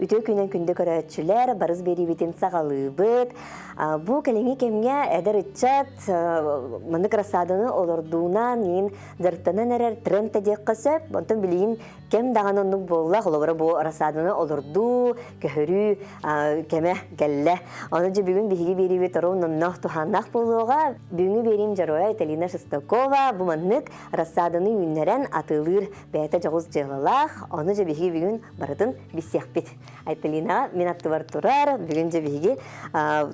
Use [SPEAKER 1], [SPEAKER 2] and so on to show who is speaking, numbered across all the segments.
[SPEAKER 1] Ütü künen күнде көрәтчілер барыз бері бетін сағалыбыт. Бұл кәліңі кемге әдір үтчат мұнық расадыны олырдуынан ең дұрттанын әрер трен тәдек қысып, бұнтын білейін кем даған онық болла, қолыбыры бұл расадыны олырду, көхірі, кеме кәлі. Оны жа бүгін бігі бері бет ұру нұннақ туханнақ болуға, бүгінгі берейім жароя Италина Шестакова, бұл мұнық расадыны үйінерен атылыр бәйті жоғыз жығылақ, оны жа бігі бүгін барытын бісек бет. Айталина, мен атты бар тұрар, бүгін жа бігі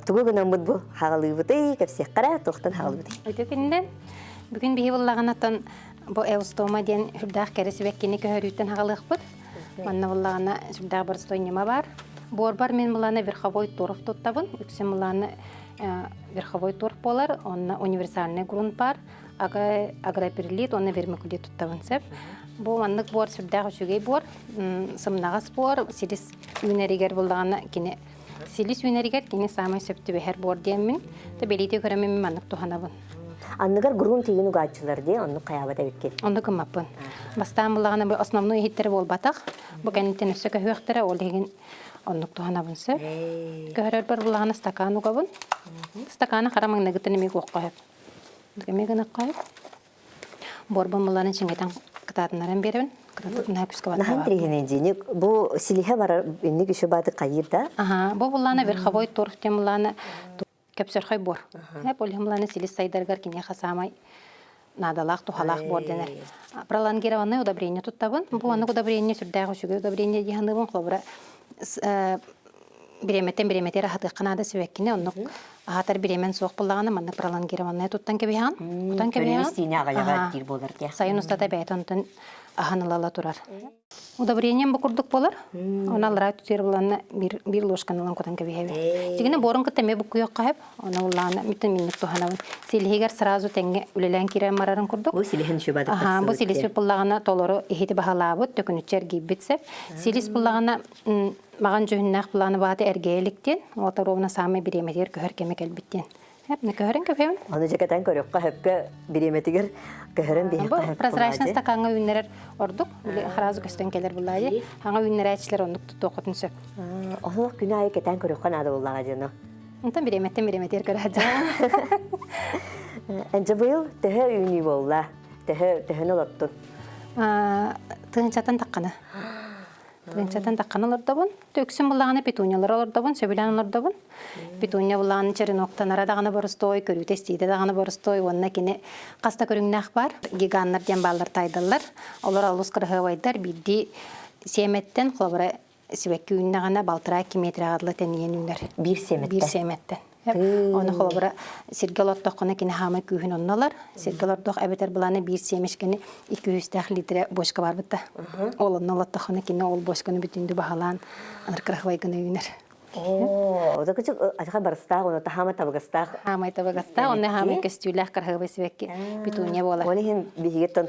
[SPEAKER 1] тұғы күнен бұд бұл хағалы бұты, көпсек қара, тоқтан хағалы бұты.
[SPEAKER 2] Өйті күнден, бүгін бігі боллаған аттан бұл әустома ден жүрдақ кәресі бәккені көхөріттен хағалық бұд. Манна боллағана жүрдақ бір стойнема бар. Бор бар мен мұланы верховой торф тұттабын. Үксен мұланы верховой торф болар, онна универсальный грунт бар. Агроперлит, онна вермикулит тұттабын сәп. Бұл маннық бор сүрдәғі жүгей бор, сымнағыз бор, силис үйнәрігер болдағаны кені. Силис үйнәрігер кені самай сөпті бәхер бор деймін. Белейте көремен маннық тұханабын.
[SPEAKER 1] Анныгар грунт тегін ұғатшылар де, онны қаябада біткен?
[SPEAKER 2] Онды күмаппын. Бастан болдағаны бұл основной ехеттері бол батақ. Бұл кәнеттен өсі көхіқтері ол деген оннық тұханабын сәп. Көхірер бір болдағаны стакан ұғабын. Стаканы қарамың нәгіттіні мек оққайып. Борбан мұланы чыңайтан кытатынарын берін.
[SPEAKER 1] Нахан трехенен жені, бұл силихе бар үнні күші бады қайырда?
[SPEAKER 2] Бұл бұланы верховой торф тем бұланы көпсөрхай бор. Бұл бұланы силис сайдарғар кене қасамай надалақ, тухалақ бор денер. Пролонгированный удобрение тұттабын. Бұл аны удобрение сүрдәғі үшігі удобрение дегенлігін қолбыра биреметтен рахаты қанады сөйеккіне, онық ағатар биремен соқ болағаны манны пролонгированный тұттан кебейхан.
[SPEAKER 1] Көріністейіне ағаяға дир болар ке.
[SPEAKER 2] Сайын ұстада бәйт онтын ағанылала тұрар. Удобрением бұқырдық болар, оны алыра түтер боланы бір ложканылан көтан кебейхебе. Дегені борын күттеме бұқы yok қайып, оны ұлағына мүттін миннік тұханауын. Селихегер сразу тәңге үлелән кирен марарын құрдық.
[SPEAKER 1] Бұл селихін шөбады қасылы.
[SPEAKER 2] Бұл селис бұллағына толыры ехеті бағалабыд, төкінітчер кейбітсеп. Селис бұллағына маған жүйіннақ бұлағына бағаты әргейліктен, олта ровна самай биреметер көхір кемек әлбіттен. Әпні көхірін көпемін?
[SPEAKER 1] Оны жекетен көріққа хөпкі биреметігер көхірін бейіққа хөпкі болады.
[SPEAKER 2] Прозрачный стаканға үйінерер ордық, харазы көстен келер бұлайды. Аңа үйінер әтшілер ондық тоқытын сөп.
[SPEAKER 1] Олық күні айы кетен көріққа нады болаға жаны?
[SPEAKER 2] Онтан биреметер көрәді.
[SPEAKER 1] Әнжі бұл түхі үйіні болла, түхіні олаттын?
[SPEAKER 2] Тұғыншаттан таққаны. Тұғыншаттан таққаны олардабын. Төксін бұлағаны петуниялар олардабын, сөбілән олардабын. Петуния бұлағаны череноқтан арадағаны бұрыстой, көріте стейді дағаны бұрыстой, онына кені қаста көріңнақ бар. Гиганнар ден балдар тайдылар. Олар алыс қырғы вайдар, бидді семеттен, қолабыра сібәккі үйіннағана балтыра кеметрі ағадылы тәнейен үйінер.
[SPEAKER 1] Bir semеттен?
[SPEAKER 2] Оны қолабыра сергел оттоққына кені хамай күйін онналар. Сергел оттоқ әбетер бұланы бір семешкені 200 литре бошқа бар бұтта. Ол оннал оттоққына кені ол бошқаны бүтінді бағалан анырқырақвай күні үйінер.
[SPEAKER 1] Ода күчік атыға барыстағы, оны хамай табығыстағы?
[SPEAKER 2] Хамай табығыстағы, оны хамай көстүйләқ қарғығы бәсібәкке петуния болар.
[SPEAKER 1] Оны хен бігеттен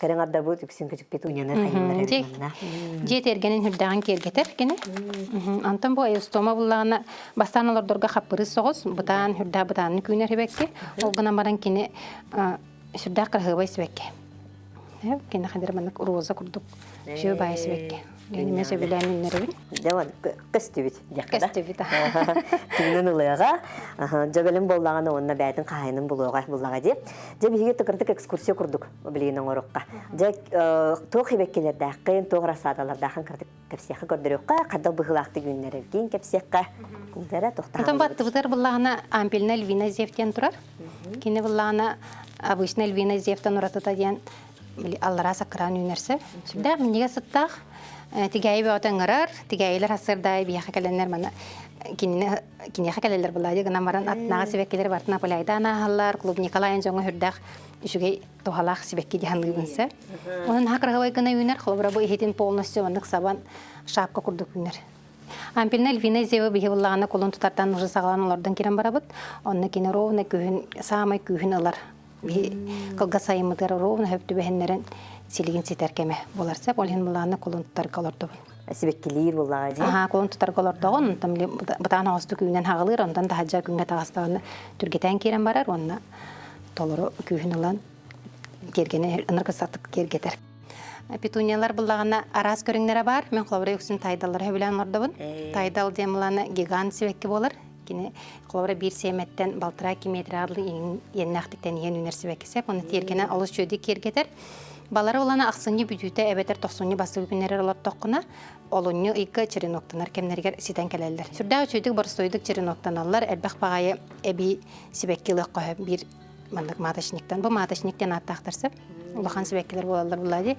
[SPEAKER 1] кәрің арда бұд үксін күчік петунияны қайынлар әрімінна.
[SPEAKER 2] Жет ергенін хүрдаған кергетер кені. Антон бұл әйістома бұлағына бастан олардырға қаппыры соғыз, бұтан хүрда бұтанын күйінер бәкке. Олғына баран кені хүрдақ қарғығы бәсібәкке. Кені қадыр манық роза күрдік жөй бәсібәкке. Мен сөбілән үннерін.
[SPEAKER 1] Жауан, көстүбіт.
[SPEAKER 2] Көстүбіт.
[SPEAKER 1] Күнін ұлыға. Жөгілін болдағаны онына бәйтін қайының бұлыға деп. Жа бігеге түкірдік экскурсия күрдік білейінің орыққа. Жа тоқ ебеккелердәқін, тоқ расадалардақын кірдік кәпсияқы көрдіріққа, қадық бұғылақты күннері кейін кәпсияққа. Күндері тоқтаған.
[SPEAKER 2] Потом баттыбытар бұлағына ампельна львина зевтен тұрар. Кені бұлағына обычна львина зевтен ұратыта ден аллара сақыран үйнерсі. Сүрдәқ мінеге сыттақ. Тигәй бәтен гырар, тигәйләр хасырдай бияха кәленнәр мана кинеха кәләләр булады гына маран атнага себеккеләр бартына полайдана халлар клуб Николаен жоңа хүрдәк ишүгәй тохалах себекке диһанлыгынса. Onun хакыргай гына юнер хлобра бу ихетин полностью вандык сабан шапка курдук юнер. Ампельнел вина зева бихиллагана колон тутартан уже сагланалардан кирен барабыт. Онны кине ровна күһүн самай күһүн алар. Би кылгасайымдыр ровна хөптү бехеннерен силигин ситеркеме боларса олин буланы колон тутаркаларды.
[SPEAKER 1] Себеккелер буллага ди.
[SPEAKER 2] Колон тутаркаларды он там бутана асту күнен хагылыр ондан да хаҗа күнгә тагыстаны түргетен кирен барар онна толору күһүн алан кергені ыныркы сатык кергетер. Петуниялар бұллағына арас көріңнері бар. Мен қолабыра өксін тайдалар хөбілен ордабын. Тайдал деміланы гигант сібекке болар. Кені қолабыра бір семеттен балтыра киметр адлы еннақтықтен ен үнер сібеккесеп, оны тергені алыс жөді кергетер. Балары оланы ақсыны бүтүйті әбетер тоқсыны басы өпінері олар тоққына, олыны икі череноктанар кемнергер ситен келелер. Сүрді өчөйдік борстойдық череноктаналар, әлбәқ бағайы әбі сібеккелік қойып бір мандық маташниктен. Бұл маташниктен аттақтарсып, улахан сібеккелер болалар бұлады.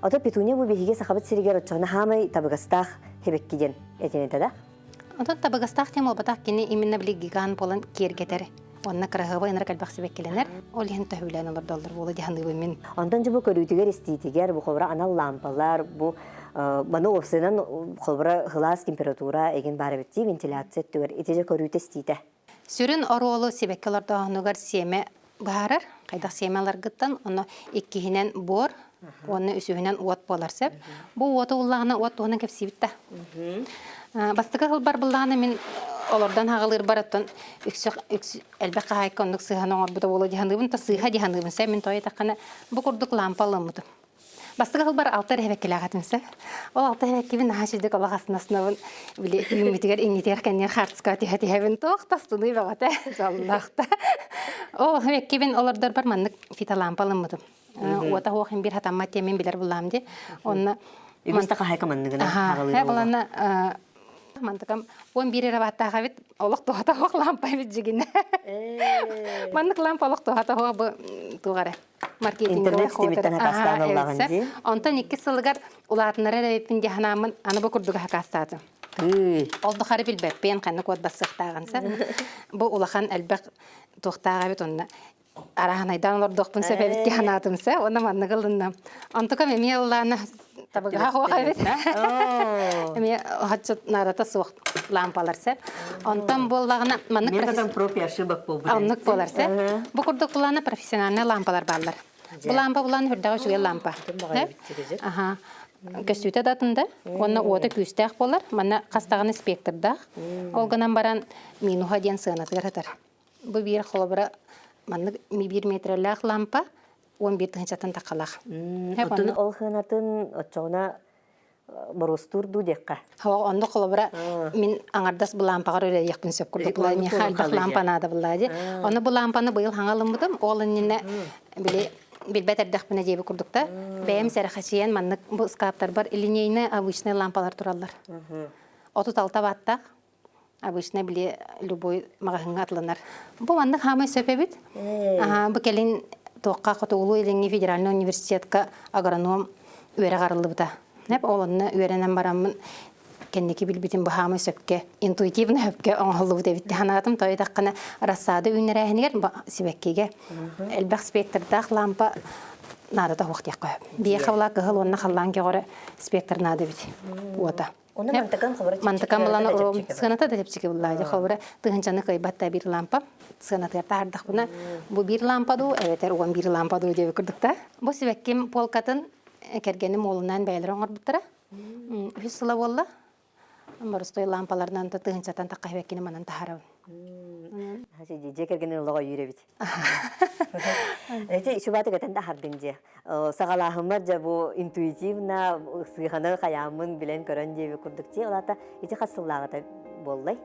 [SPEAKER 1] Ото петуния бу биһиге сахабыт сиригер оччона хамай табыгастах хебеккиден этенете да.
[SPEAKER 2] Ото табыгастах тем олбатах кини именно били гиган болан кергетер. Онна крахыва инар калбак сибеккеленер. Ол ен төһүлән алар доллар болу диханыбы мен.
[SPEAKER 1] Ондан жабу көрүтүгер иститигер бу хобра анал лампалар бу мана опсынан хобра хылас температура эген барыбытти вентиляция түгер этеже көрүтө стите.
[SPEAKER 2] Сүрүн оролу сибеккелер дагынугар семе барар. Кайда семелер гыттан оны иккиһинен бор оны үсүһүнен уот боларсып. Бу уоту уллагына уот оны кеп сибитте. Бастыга хыл бар буллагына мен олордан хагылыр бараттан үкс элбек хайкондук сыганы орбута болу диханыбын та сыга диханыбын сэ мен той такана бу курдук лампалымды. Бастыга хыл бар алтар хевеккелегатынса. Ол алтар хевеккебин хашидик олагасынасынабын биле юмитигер иңитер кеннер хартска тихетихевин тохтастыны багата жаллахта. О хевеккебин олордар бар маннык фита лампалымды. Уата хоохин бир хатамма темен билер буламди. Онна
[SPEAKER 1] Мантака хайкаманныгына хагылыр болду.
[SPEAKER 2] Мантакам он бире рабаттага бит олох тухата хох лампа бит жигине. Мандык лампа олох тухата хох бу тугара. Маркетинг
[SPEAKER 1] интернет ситебиттен хакастан аллагын ди.
[SPEAKER 2] Онтон 2 сылгар улатынары репин жаханамын аны бу курдуга хакастаты. Олду хары билбеп пен канны код басыктаганса. Бу улахан албак тухтага бит онна араханайдан олордукпун себебит жаханатымса, онна манныгылынна. Онтока мемелланы табыга хохайбит. Эме хатчат нарата сук лампаларса. Онтон боллагына маннык
[SPEAKER 1] Метадан пропия ошибок болду.
[SPEAKER 2] Аннык боларса. Бу курдукланы профессиональный лампалар баллар. Бу лампа буланы хүрдөгө жүгө лампа. Аха. Көстүтө датында, онна ота күстәк болар, мана кастаганы спектрда. Олганан баран минуха ден сынатыр хатар. Бу бир холобра маннык 1 метрлек лампа 11 тынчатын такалак.
[SPEAKER 1] Отун ол хынатын очона боростурду декка.
[SPEAKER 2] Хава онда холобра мен аңардас бу лампага өрө якын сөп курдук. Мен халбак лампа нада булады. Аны бу лампаны быйыл хаңалымдым. Олынне биле билбетердек мене жеби курдукта. Бәем сәрхәчиен маннык бу скаптар бар. Линейный обычный лампалар тураллар. 36 ваттак. Обычно биле любой магазинга атланар. Бу маннык хамы сөпебит. Бу келин тоққа котулу иленги федеральный университетка агроном өре гарылды бута. Неп олонны өренен барамын кеннеки билбитин бу хамы сөпке интуитивно хөпке оңолу дебит ханатым той таккана рассады үнерәһенер сибеккеге элбек спектрдах лампа нада да вакыт якка. Бие хавла кыгыл онна халлан кегоре спектр нада бит. Ота.
[SPEAKER 1] Оны мантакан хабар чик.
[SPEAKER 2] Мантакан баланы сыгыната да чик буллайды. Хабара тыгынчаны кайбатта бир лампа сыгыната тардык буна. Бу бир лампа ду, эветер он бир лампа ду деп күрдүктө. Бу сибеккем полкатын кергени молунан бәйлер оңорбуттара. Үсүла болла. Барыстой лампалардан тыгынчатан такайбеккени манан тахарабын.
[SPEAKER 1] Хачи жекергенин лого юребит. Эти шубаты гатанда хардынже. Сагалахымар жабу интуитивна сыйхана каямын билен көрөн жеби курдукчи. Олата эти касыллагыта боллай.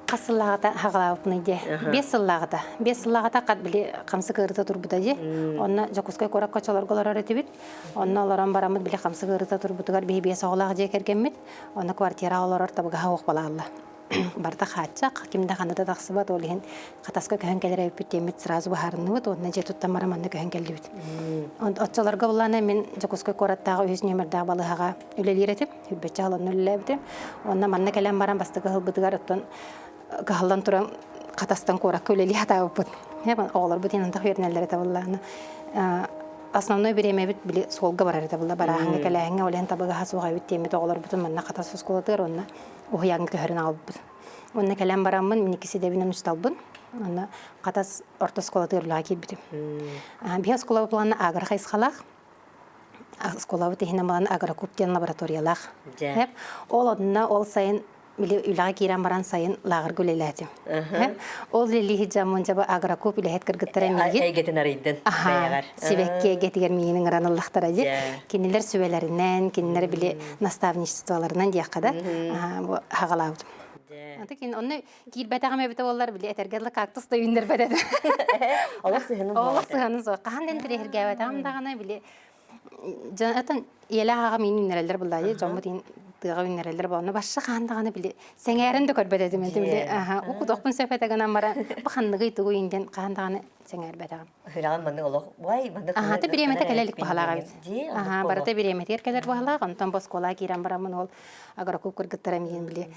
[SPEAKER 2] Касыллагыта хагалабыны де. 5 сыллагыта. 5 сыллагыта кат биле камсы кырыта турбута же. Онна жокускай корак качалар голар этибит. Онна аларан барамыт биле камсы кырыта турбутугар бебе сагалак жекергенмит. Онна квартира алар табыга хавык балалла. Барта хатча кимде ханада таксыбат олген катаска көһөн келер эпитемит сразу бахарныбыт онна жетуттан мараманны көһөн келдибит. Отчаларга булана мен жокускай кораттагы өз нөмердагы балыгага үлелеретип, хүббече алан үлелебит. Онна манна келен барам бастыгы хылбытыгар оттон кахалдан турам катастан корак үлели хатабыт. Хебан олар бутен анда хөрнелер табылланы. Основной береме бит биле солга барар табылла бараһыңга келәһеңгә олен табыга хасуга бит темит олар бутын манна катасыз колатыр онна. Уяң көрін алып. Онна кәлем барамын, мен ikisi de binen üstalbın. Онна катас орта школа тырлаа келбитим. Бия школа планы агро хайсхалах. Школа бит хинен баланы агрокуптен лабораториялах. Хеп ол одна ол сайын биле үлага кирен баран сайын лагыр гүлеләтим. Ол лили жамын жаба агрокоп үлехет кыргыттара мигит.
[SPEAKER 1] Әйгетін арайдын бәягар.
[SPEAKER 2] Сибекке гетигер мигинин граныллахтара же. Кинилер сүбелеринен, кинилер биле наставничестволарынан диякада бу хагалабыт. Ата кин онны кирбетагам эбите боллар биле этергедле кактус да үйүндер бедет.
[SPEAKER 1] Олақ сыхының
[SPEAKER 2] Олақ сыхының со. Каханден тирехерге бетагам дагана биле Жанатан еля аға менің үнерелер бұлдайы, жомы дейін тыға үнерелер болуны башы қандағаны біле, сәңәрін дөкөр бәдеді мен біле. Оқудоқпын сөйпетігінен бара, бұқандығы итігі үйінден қандағаны сәңәр бәдіғым.
[SPEAKER 1] Хүраған маңның олық, вай, маңның...
[SPEAKER 2] Та біреметі кәлелік бұғалаға беді. Барата біреметі еркелер бұғалаға, онтан боскола кейрен барамын ол, ағыра көп көргіттара мейін біле.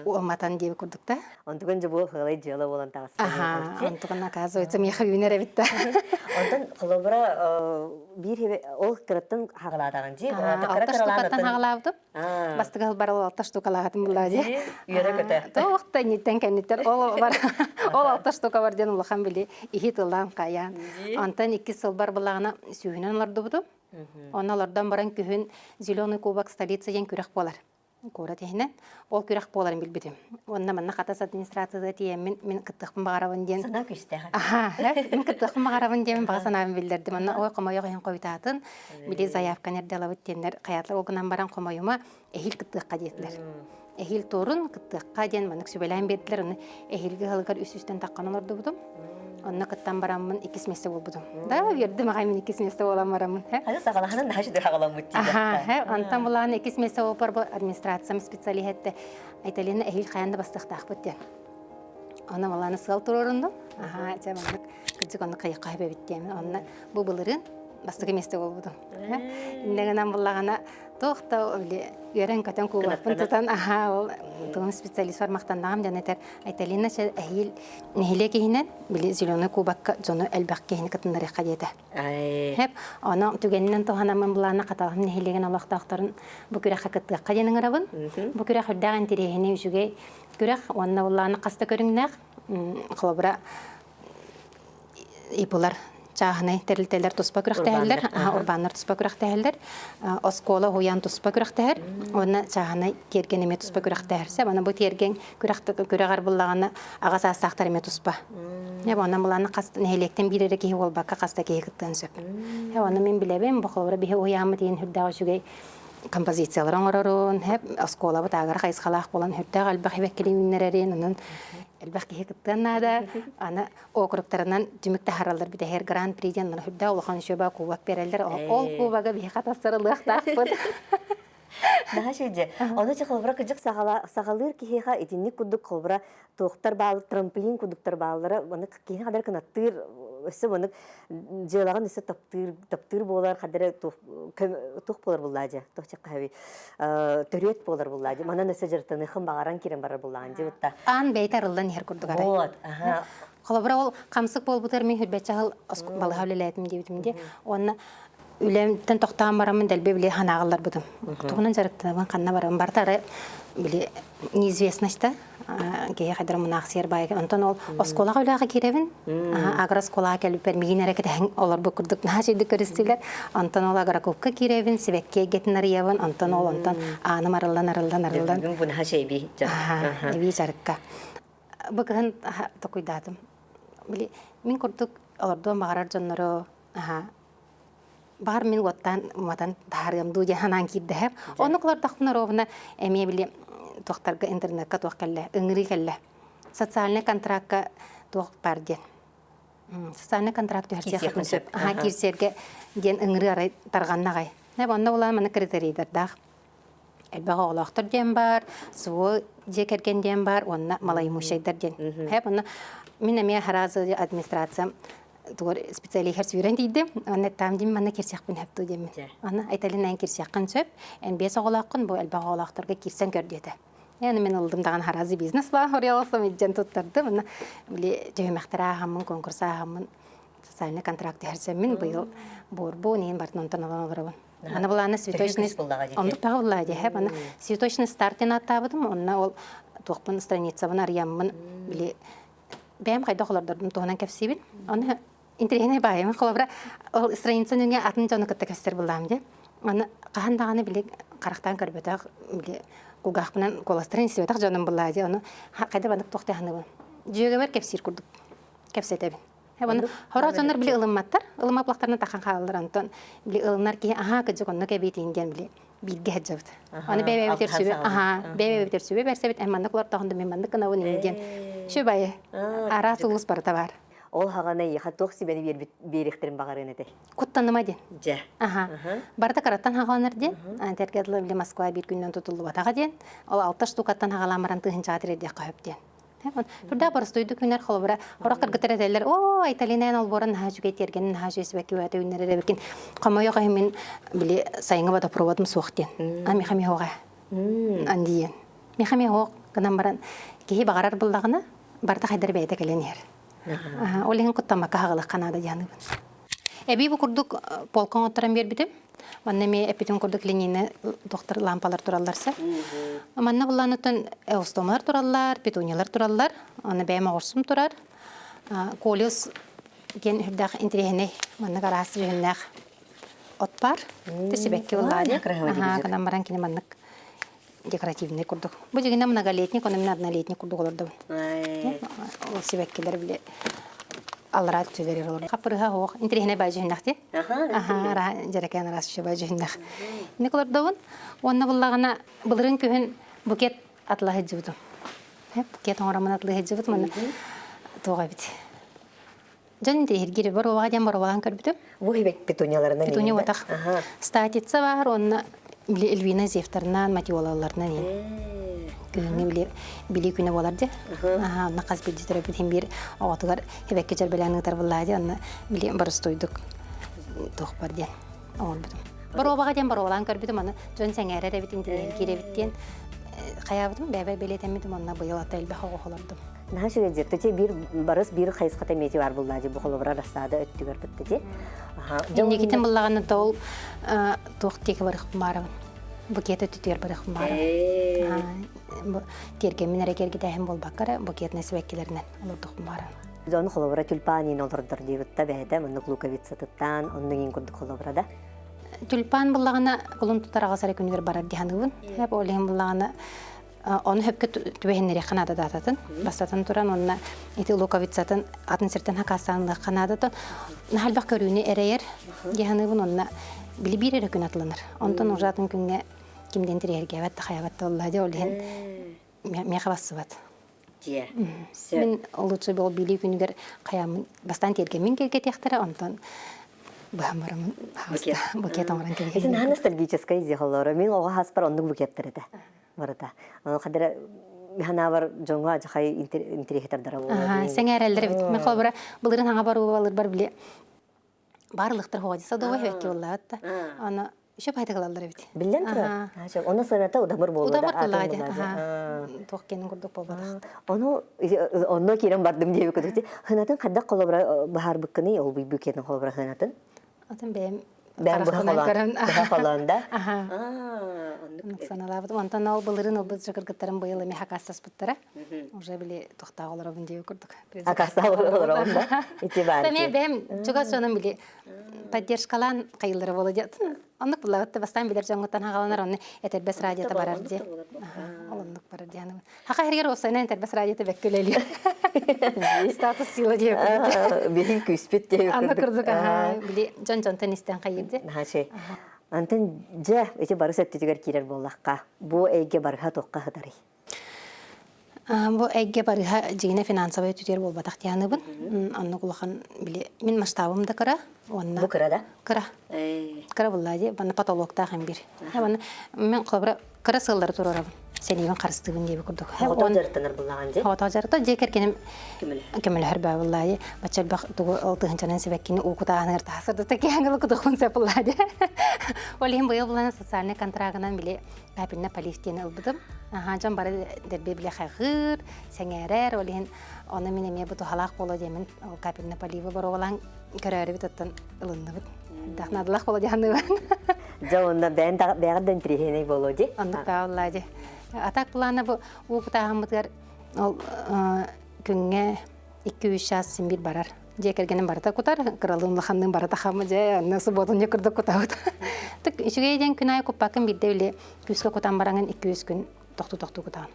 [SPEAKER 2] Уаматан деп көрдік та.
[SPEAKER 1] Онтығын жыбуы қылай жылы болан тағысы.
[SPEAKER 2] Онтығын оказывается, меха үйінер әбітті.
[SPEAKER 1] Онтан қылыбыра бір ол кіріттің хағыладаған же?
[SPEAKER 2] Алта штукаттан хағылабдым. Бастығы бары ол 6 штукалағатын бұлла же.
[SPEAKER 1] Үйері көті.
[SPEAKER 2] Тоғықта неттен кәнеттер. Ол 6 штука бар ден ұлыған біле. Ихи тұллан қаян. Онтан 2 сыл бар бұлағына сүйінен оларды бұдым. Оналардан баран күхін зеленый кубок столица ен күрек болар. Кора тегінен, ол күрек боларын білбедім. Онна манна қатас администрацияда тием, мен кыттықпын бағарабын ден.
[SPEAKER 1] Сана күштеға.
[SPEAKER 2] Мен кыттықпын бағарабын ден, баға санабын білдердім. Онна ой қомайы қойын қойтатын, біле заявкан ерделавыт тендер, қаятлы оғынан баран қомайыма әхил кыттыққа детілер. Әхил торын кыттыққа ден, манық сөбеләйін берділер, оны әхилгі ғылғар үс-үстен таққан оларды бұдым. Онна кыттан барамын 2 месте бол будum. Да, вердим агай мен 2 месте болам барамын.
[SPEAKER 1] Хәзер сагалаханын нәшиде хагалам бит.
[SPEAKER 2] Антан буланы 2 месте бол бар администрация специалитеты. Айталина эхил хаянда бастыктак бит. Ана маланы сал турурунду. Жаманлык кыжыганы кайыкка бебиттем. Онна бу булырын бастыгы месте бол будum. Индегенен буллагана тохта үле Үйерен көтен кубаппын тұтан, ол тұғын специалист бар мақтандағым жанетер. Айталина әйел нехиле кейінен, біле зеленый кубакка жоны әлбәқ кейіні кытындар еқа деді. Хеп, оны түгенінен тұғанамын бұлағына қаталғым нехилеген олақтақтарын бұ күрәққа кыттыққа денің ұрабын. Бұ күрәқ үрдәғын терейіне үшіге күрәқ, онына бұлағына қаста көріңнәқ, қылыбыра ипылар. Чахны терилтелер туспа күрәхтәһәлләр, урбаннар туспа күрәхтәһәлләр, оскола хуян туспа күрәхтәһәр, онна чахны кергенеме туспа күрәхтәһәрсә, аны бу терген күрәгар буллаганы агаса сахтарыме туспа. Я бана буланы каст нәһелектән бирәре ки ул бакка каста ки кыттан сөп. Я аны мен биләбем, бу хәвре бе хуямы дигән хурда шугай композициялар аңарырын, һәп оскола бу тагыр хайсхалах булан хурда галбах беккелиннәрен, анын Әлбәқи хекіттен нада, аны округтарынан дүмікті харалдар біде хер гран президент хүдда олған шөба кубак берелдер, ол кубага бейқа тастырылық тақпыд.
[SPEAKER 1] Наға шейде, оны че қылбыра күжік сағалыр кейха етінік күдік қылбыра тоқтар балы, трамплин күдіктар балылары, оны кейін қадар кінаттыр, өсі оны жылаған өсі таптыр болар, қадары тоқ болар бұлладе, тоқчық қави, түрет болар бұлладе, манан өсі жыртыны қым бағаран керен барар бұлладе, бұтта.
[SPEAKER 2] Ан бейтарылдан ер күрдік арай.
[SPEAKER 1] Вот, аха.
[SPEAKER 2] Қолабыра ол қамсық бол бұтар мен хүрбәтчағыл балы хавлеләйтім дебітімде, оны Үлемтен тоқтаған барамын дәлбе біле ханағылар бұдым. Тұғынан жарықтанабын қанна барамын. Бартары біле неизвестностьта, кейе қайдар мұнақ сер байығы. Онтан ол осколаға үліға керебін. Агра сколаға кәліп бәрмеген әрекет олар бұл күрдік наға жейді көрістілер. Онтан ол агра көпкі керебін, себекке гетін арыябын. Онтан ол аным арылдан.
[SPEAKER 1] Бұл наға жейбей жарыққа.
[SPEAKER 2] Эби жарыққа. Бұқығын тоқуйдадым. Мен күрдік олардан бағарар жонлары Бар мен оттан матан тарым ду жаһанан кирдәп. Оны кулар тахтына ровна эме биле тохтарга интернетка тохкалла, ыңри калла. Социальный контрактка тох барден. Социальный контракт хәрсәх күсеп. Кирсерге ден ыңри арай тарганнагай. Нә банда улар менә критерийлар дах. Әлбәгә олактыр ден бар, су жекерген ден бар, онна малай мушайдар ден. Һәп онна мен эме харазы администрация Тугар специалий хәрс үйрен дейді. Аны тамдим мана кирсәкпен хәпту дем. Аны айталинан кирсәккан сөп, эн бес оголаккын бу әлбәгә оголактырга кирсән көрдете. Яны мен алдым даган харазы бизнес ла, оряласам иҗен туттарды. Мына биле җөмәхтәра һәммән конкурса һәммән социальный контракт хәрсәм мен быел борбу нен бартын тонтан алырбын. Аны буланы цветочный онды тагыллады һәм аны цветочный стартын атабыдым. Онна ол тохпын страницабын арьяммын биле бәм кайда холардан тонан кәпсибин. Аны интернет байым холабра страницаны үңе атын жаны кытта кәстер булам ди. Аны кахандаганы биле карактан көрбөтөк биле кулгахпынан колострин светах жаным буллади оны кайда банык тохтахны бу. Жөге бер кепсир курдук. Кепсетебин. Оны хоразоннар били ылымматтар, ылымаплактарына такан калдыр антон. Били ылынар ки кыжыгонно кебитинген били. Билге хаджабыт. Аны бебе битерсүбе, бебе битерсүбе берсебит эмманны кулар тагында мемманны кынавын инген. Шөбайы. Ара сулус барта бар.
[SPEAKER 1] Ол хагана яха тох сибени берихтерин багарын эте.
[SPEAKER 2] Куттаныма ден.
[SPEAKER 1] Жа.
[SPEAKER 2] Барда караттан хагалар ден. Тергедле били Москва бир күннөн тутулду батага ден. Ол 60 штукаттан хагаламаран тыгынча атырды кайып ден. Турда барстойду күннәр холбара. Оракыр гытерәләр. О, Италиянан ал борын хажуга тергенен хажусы бәки вәте үннәре бекин. Камайга мен били сайыңга бата проводым суктен. Ами хами хога. Андиен. Ми хами хог гынан баран ки багарар буллагына барда хайдар бәйдә келенер. Олеген куттама кагалык Канада яны. Эби бу курдук полкон оттаран бербитем. Манна ме эпитен курдук ленина доктор лампалар туралларса. Манна булланытын эустомалар тураллар, петуниялар тураллар. Аны бәймә орсум турар. Колиус ген хирдах интерехне манна гарасы жөннәк отпар. Тесебекке буллади. Канан баран кине маннык декоративный курдук. Бу дегенде многолетний, кономин однолетний курдук олорду. Ол себеккелер биле аллара түзерер олор. Капырга хок интерехне бай жөннәкти. Жаракен рас шебай жөннәк. Не кылырдыбын? Онны буллагына былырын көһен букет атлахы жыбытым. Букет оңрамын атлахы жыбытым. Мына тоға бит. Жан дергире бар оғаден бар оғалан көрбүтүм.
[SPEAKER 1] Бу хибек петунияларынан.
[SPEAKER 2] Петуния отак. Статица бар, онны биле Эльвина Зефтарынан, Матиолаларынан. Күнү биле күнү боларdı. Аны каз бит терапит hem bir оғатыгар хебекке жербеләнү тарбылады. Аны биле бар стойдук. Тох бар ден. Олбутум. Бар оғаден бар оғалан көрбүтүм. Аны жон сәңәрә бит интергире биттен. Каябытым бәбә белетемидим, онна быйыл атайлы хоголордум.
[SPEAKER 1] Наһа шүгәҗә тәҗә бир барыс бир хайсқата мети бар булды бу холобра расада өттүгөр битте.
[SPEAKER 2] Никитин буллаганы тол тохтек бар хмарым. Букет өттүгөр бар хмарым. Терге минере кергеде һәм болбаккара букет нәсвәккеләреннән олордук хмарым.
[SPEAKER 1] Зон холобра тюльпанин олордыр дибитте бәдә моны луковица тыттан, онның иң күрдүк холобрада.
[SPEAKER 2] Тюльпан буллаганы кулун тутарага сара күнүгөр барар диханыбын. Һәп олем буллаганы оны хөпкө түбәһеннәре Канада дататын. Бастатан туран онна ити луковицатын атын сертен хакасанлы Канадада нахалбак көрүнү эрәер диханыбын онна билибире күн атланыр. Онтон ужатын күнгә кимден тирергә вәт хаябат Аллаһ ди олен мехабасыбат.
[SPEAKER 1] Дия.
[SPEAKER 2] Мен лучше бул били күнүгөр каямын бастан тергемин келге техтара онтон бамарым букет оңран келге.
[SPEAKER 1] Эсен ностальгическая изихоллары. Мен ога хаспар ондук букеттер эте. Барата. Аны кадәр механа бар жоңга жахай интерехтер булды.
[SPEAKER 2] Сәңәрәлдер бит. Мен кобра булырын аңа бару алыр бар биле. Барлыктыр ходиса да вәкки буллатта. Аны шөп айтыгалар бит.
[SPEAKER 1] Билден тора. Ача, оны сыната удамыр булды.
[SPEAKER 2] Удамыр булды. Тохкенин курдук булды.
[SPEAKER 1] Оны кирен бардым дип көтүтү. Хынатын кадда колобра бахар быккыны ул букеттин колобра хынатын.
[SPEAKER 2] Атын бем
[SPEAKER 1] бәм бу халанда.
[SPEAKER 2] Саналабыт. Онтан ал булырын ол біз жыгыргыттарын быйылы ме хакассас буттара. Уже биле тохтагаларыбын дип көрдүк.
[SPEAKER 1] Хакассаларында. Итибар.
[SPEAKER 2] Бем чуга сонун биле поддержкалан кайылдыры болду. Оннук булатты бастан билер жаңгыттан хагаланар онны этербес радиода барар ди. Олондук барар ди аны. Хака хергер осайнан этербес радиода беккелели. Статус сила дип.
[SPEAKER 1] Бихи күспет дип.
[SPEAKER 2] Аны кырдык. Биле жон тенистен кайырды.
[SPEAKER 1] Хаше. Антен жа эти барыс эттигер кирер боллакка. Бу эйге барга токка хатары.
[SPEAKER 2] Бу эйге барга жигине финансовый түтер болбатак дияныбын. Анны кулахан биле мен масштабым да кыра. Онна.
[SPEAKER 1] Бу кыра да?
[SPEAKER 2] Кыра. Кыра буллади. Бана патологта һәм бир. Бана мен кобра кыра сыллар турарам. Сенеген карыстыбын дип көрдүк.
[SPEAKER 1] Он жартыныр буллаган ди.
[SPEAKER 2] Хата жарта жекеркенем кемел хәрбә буллади. Бачал бак тугы 6-нчы сәбәккене укутаганыр тасырды текеңгел кудыкын сәпуллади. Олим быел булган социальный контрагынан биле капинна полистен албыдым. Жан бары дербе биле хагыр, сәңәрәр олин аны минеме бу халак боло демен капинна поливы бар олан көрәре бит аттан ылынды бит. Дахнадылах боло дигәнне.
[SPEAKER 1] Жауында бән бәгәдән трихене боло ди.
[SPEAKER 2] Аны тааллади. Атак планы бу укутаган ол күнгә 2-3 час бир барар. Жекергенем барда кутар, кралымлы ханның барда хамы же, насы ботун жекырды кутабыт. Тик ишигейден күнай куппакын бидде биле күскө кутан бараңын 200 күн тохту кутан.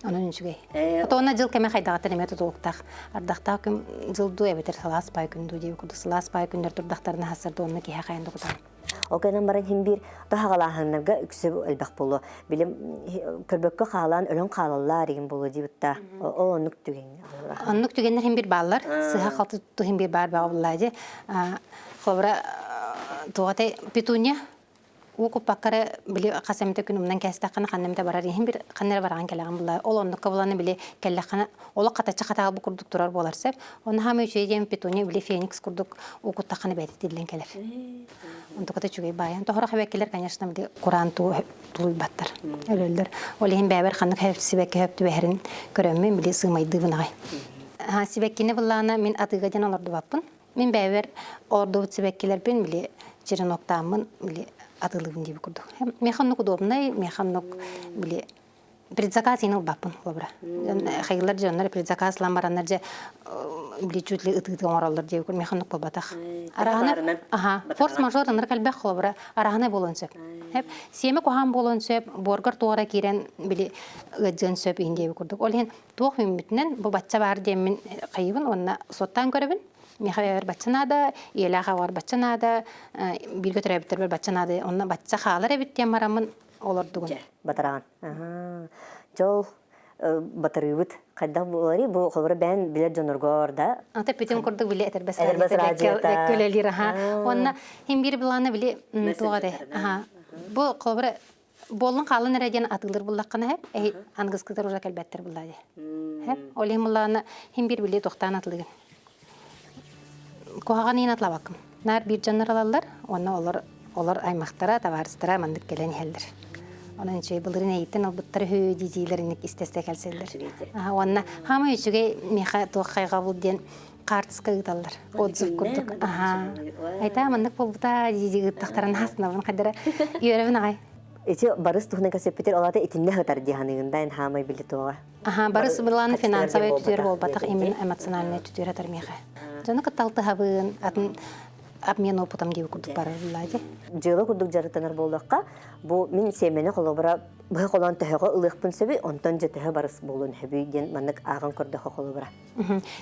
[SPEAKER 2] Onun üçügey. Ata ona jıl keme haydagatan emet толуктак. Ардактак күн жылду эбетер салас бай күндү деп курду. Салас бай күндөр турдактарына хасырды онны кие хайынды кутан.
[SPEAKER 1] Окенен баран химбир тахагалахыннарга үксөб элбак болу. Билим көрбөккө каалан өлөн каалалар деген болу дибитта. Онук түген.
[SPEAKER 2] Оннук түгеннер химбир баллар. Сыха калты ту химбир бар багыллажы. Хобра тугате петуния Уку паккары били касамта күнүмнән кәстәккән ханнамта барар һәм бер ханнар барган кәләгән булла. Ул онны кабыланы били кәлләкәне ул катача катагы бу курдук турар буларса, оны һәм үчәйдән петуния били феникс курдук уку таканы бәйт дилен кәләр. Онда ката чугай баян. Тохора хәбәкеләр, конечно, били Куран тулый баттар. Өлелдер. Ул һәм бәбер ханнык һәпсибәк һәпти бәһрин көрәммен били сымайды бунагай. Ха сибәккене булланы мин атыгыдан аларды баппын. Мин бәбер орды сибәккеләр бен били Черноктамын били атылыгын деп көрдүк. Механок удобный, механок били предзаказ инел бапын лобра. Хайгылар жоннар предзаказ ламбараннар же били чутли ытыты оралдар деп көрдүк. Механок болбатах. Араны, форс-мажор нар калбак лобра. Араны болонсып. Хеп семе кохан болонсып, боргар тоора кирен били гыжын сөп инде деп көрдүк. Ол hen тоқ үмүтнен бу бачча бар демин кайыбын, онна соттан көрөбүн. Михаил баччанада, Иелаха бар баччанада, бирге төрөбүттөр бер баччанада, онна бачча халар эбиттен марамын олордугун.
[SPEAKER 1] Батаран. Жол батырыбыт кайда болары бу хобра бен билер жоноргор да.
[SPEAKER 2] Ата петем курдук биле этербес көлелир ха. Онна хим бир биланы биле тугады. Ага. Бу хобра болун калын эреден атылыр буллаккана хеп, ангыскытыр уже келбеттер буллады. Хеп, олемуланы хим бир биле токтан атылыгын. Кохаган инатлап акым. Нар бир жаннар алалар, оны олар аймактара, товарыстара мандык келен хелдер. Онан чөй булырын әйттен ол буттар хөө дизилеринек истесте келселдер. Онна хама үчүгө меха тохайга булден картска гыталлар. Отзыв курдук. Айта мандык болбута дизи гыттактарын хаснабын кадара үйрөбүн агай.
[SPEAKER 1] Эти барыс тухнан касепетер алата итинне хатар диханыңдан хамай билетова.
[SPEAKER 2] Барыс буланы финансовый түтөр болбатак, именно эмоциональный түтөр атар меха. Жана каталты хабын атын обмен опытом деп курдук бар булады.
[SPEAKER 1] Жылы курдук жарытанар болдукка, бу мен семени колобра бу колон төхөгө ылыкпын себи, онтон жетеге барыс болун хебиден мандык аган курдук колобра.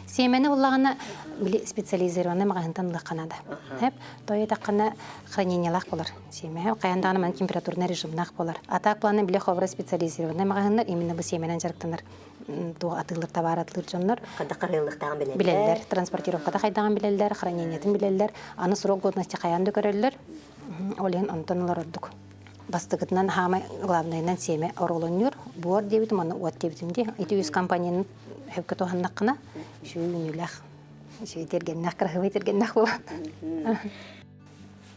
[SPEAKER 2] Семени буллагына били специализированный магантан лыканада. Хеп, той таккана хранениялак болар. Семе каяндагы мен температурный режимнак болар. Атак планы били хобра специализированный магандар именно бу семенен жарыктанар. Туга атылыр товар атылыр жоннор.
[SPEAKER 1] Када карылыктаган
[SPEAKER 2] билелер, транспортировкада кайдаган билелер, хранениятын билелер, аны срок годности каянды көрөлөр. Олен антонлар ордук. Бастыгытынан хама главныйнан семе оролонюр, бор дебитим, аны от дебитимди. Эти үз компанияның хөпкө тоханнаккына шүйүнүлах. Шүйтергеннак, кыргыбайтергеннак болот.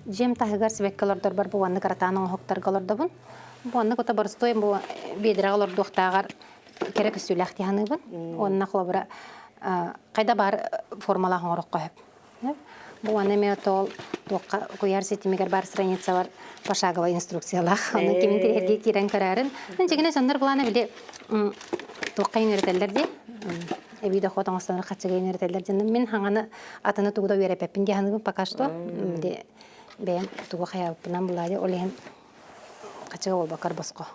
[SPEAKER 2] Жем тахыгар сибеккалардар бар бу анны каратаның хоктаргаларда бун. Бу анны кота барстой бу бедрагалар доктагар керек үстүләк тиһаныбын. Онна хлобра кайда бар формалаһын орокка хөп. Бу аны метол тоққа куяр сетимигер бар страница бар пошаговая инструкциялар. Аны кимин терге кирен карарын. Жегене жандар буланы биле тоққа үйрөтелер ди. Эбиде хотаңыстан качыга үйрөтелер ди. Мен хаңаны атаны тугуда берепепин диханыбын пока что. Ди бем туга хаябынан булады. Олен качыга болбакар боско.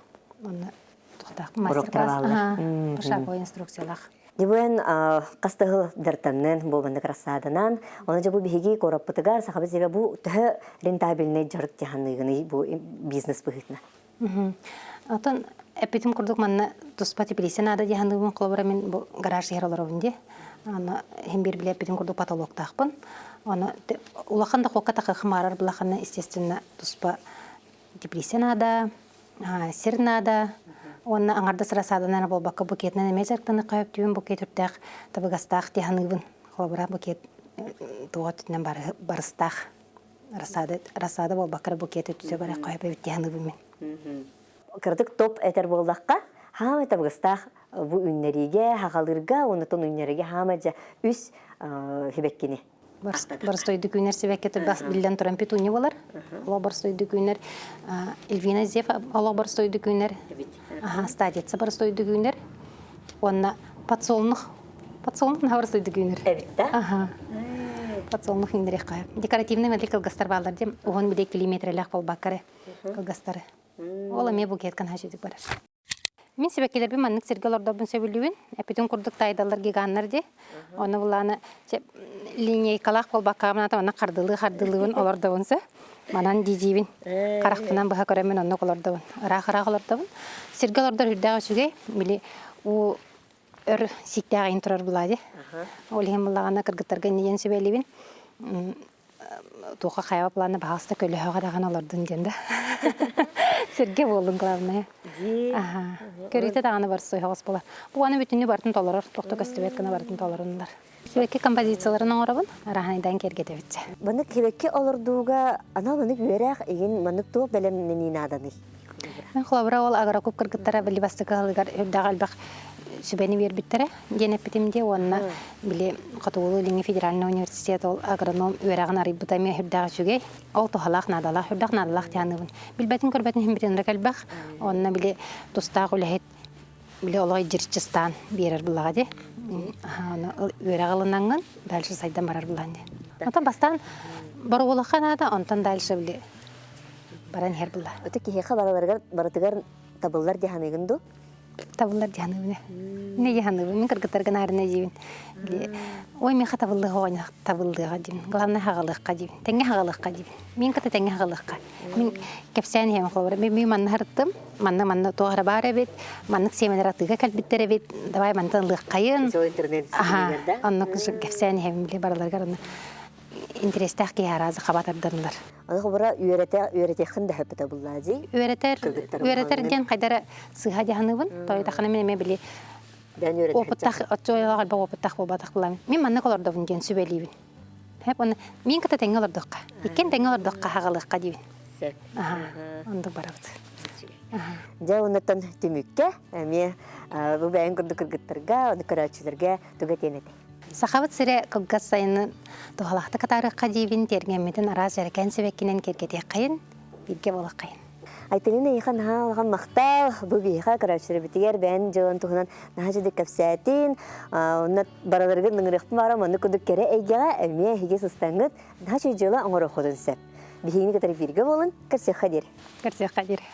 [SPEAKER 2] Аны тоқтак мастер-класс. Пошаговая инструкциялар.
[SPEAKER 1] Дибуэн кастыгы дартаннан болбанды красадынан, оны жабу биһиги кораппытыгар сахабызыга бу төһө рентабельный жарык тиһанныгыны бу бизнес быһытна.
[SPEAKER 2] Атын эпитим курдук манна туспа типилисен ада тиһанныгын колобра мен бу гараж шеһерларында. Аны хем бир биле эпитим курдук потолок тахпын. Аны улаханда хокка такы хмарар булахана естественно туспа типилисен ада, сирнада. Онна аңарда сырасаданар болбакка букетнен эмежактаны кайып түбүн букет үртәк табыгастах тиһаныбын. Холбара букет туга түтнен барыстах. Расада болбаккар букет түтө бара кайып тиһаныбын мен.
[SPEAKER 1] Кырдык топ этер болдакка, хама табыгастах бу үннериге, хагалырга, онутун үннериге хама жа үс хибеккини.
[SPEAKER 2] Барстойды күнер себеккеті билден тұран петуни болар. Ала барстойды күнер Эльвина Зев ала барстойды күнер. Стадица барстойды күнер. Онна подсолнух на барстойды күнер.
[SPEAKER 1] Эбитта?
[SPEAKER 2] Подсолнух индерек қайып. Декоративный мәлі кылгастар балдар дем. Оған біле километрлях бол баккары кылгастары. Ола ме букет кан хажидик барар. Мен себекелербі маннык сергел ордобын сөбілуін, әпетін күрдік тайдалар гиганнар де. Оны бұланы линейкалақ бол баққамын ана қардылығын олардауынсы. Манан дижибин. Қарақпынан бұға көремен оны олардауын. Рақ олардауын. Сергел ордар үрдіға сүгей, білі о өр сиктәғайын тұрар бұлады. Ол ең бұлағана кіргіттарға неден сөбелебін. Туға қайва планы бағаста көлі ғадаған олардың денді. Серге болдың главное. Көрейті дағаны бар сой ғас болар. Бұғаны бүтінні бартын толырыр, тоқты көстібеткіні бартын толырындар. Себекке композицияларын оңырабын, араханайдан кергеде бітсе.
[SPEAKER 1] Бұны кебекке олырдуға, ана бұны көреқ еген мұны туық бәлемнен аданы.
[SPEAKER 2] Мен құлабыра ол агрокоп кіргіттара білі бастықы ғалығар өрдағы әлбақ сүбәні бербіттері. Денеп бітімде онына білі Қатуылы Линги Федеральный университет ол агроном өрағын арибутами үрдағы сүгей. Ол тұхалақ надалақ, үрдақ надалақ тяныбын. Білбәтін көрбәтін хембірінрік әлбақ. Онына білі тұстағы үләхет білі олай jirчистан берер бұлаға де. Өрағылынаңын дальше сайдан барар бұлан де. Онтан бастан бару олаққа нада, онтан дальше білі баран хер бұла.
[SPEAKER 1] Өті кехеқа баратығар табылар деханығынду?
[SPEAKER 2] Табылар деханығыны. Не деханығы? Мен кіргіттарған арына дейбін. Ой, мен қа табылдығы оғаны табылдыға дейбін. Главный хағалыққа дейбін. Тәңе хағалыққа дейбін. Мен қыты тәңе хағалыққа. Мен кәпсән хем қылбыр. Мен манны харыттым. Манны тоғыры бар әбет. Манны семенер атыға кәлбіттер әбет. Давай манны лыққайын.
[SPEAKER 1] Сол интернет сілігерді?
[SPEAKER 2] Онны кәпсән хем біле бараларғар. Интерестәқ кей аразы қабатардырылар.
[SPEAKER 1] Анығы бұра үйретеқін да хөпіті бұллады?
[SPEAKER 2] Үйретер ден қайдары сыға дегенігін. Тойдақыны мен біле опыттақ болбадық бұламын. Мен манны қолардығын ден сөбелейбін. Мен кіті тәңі олардыққа. Екен тәңі олардыққа хағалыққа дейбін. Ондық барабыды.
[SPEAKER 1] Жа онаттан түмікке, әме бұл бәйін күрді кіргіттірге, оны көрәтшілерге түгетенеті.
[SPEAKER 2] Сақабыт сірі қылғас сайыны тұғалақты қатарыққа дейбін тергенметін араз әркен себеккенен кергетек қайын, бірге болық қайын.
[SPEAKER 1] Айтылына еқан алған мақтал, бұл бейіға көрәтшілер бітігер бәйін жылын тұғынан наға жүдік кәпсәтін, онат бараларығын ныңырықтың барам, оны күдік кәрі әйгеға әме әйге сұстаңғыт, наға жүд жылы оңыр оқудын сәп. Бейіні қатар бірге болын, көрсек қадер.
[SPEAKER 2] Көрсек қадер.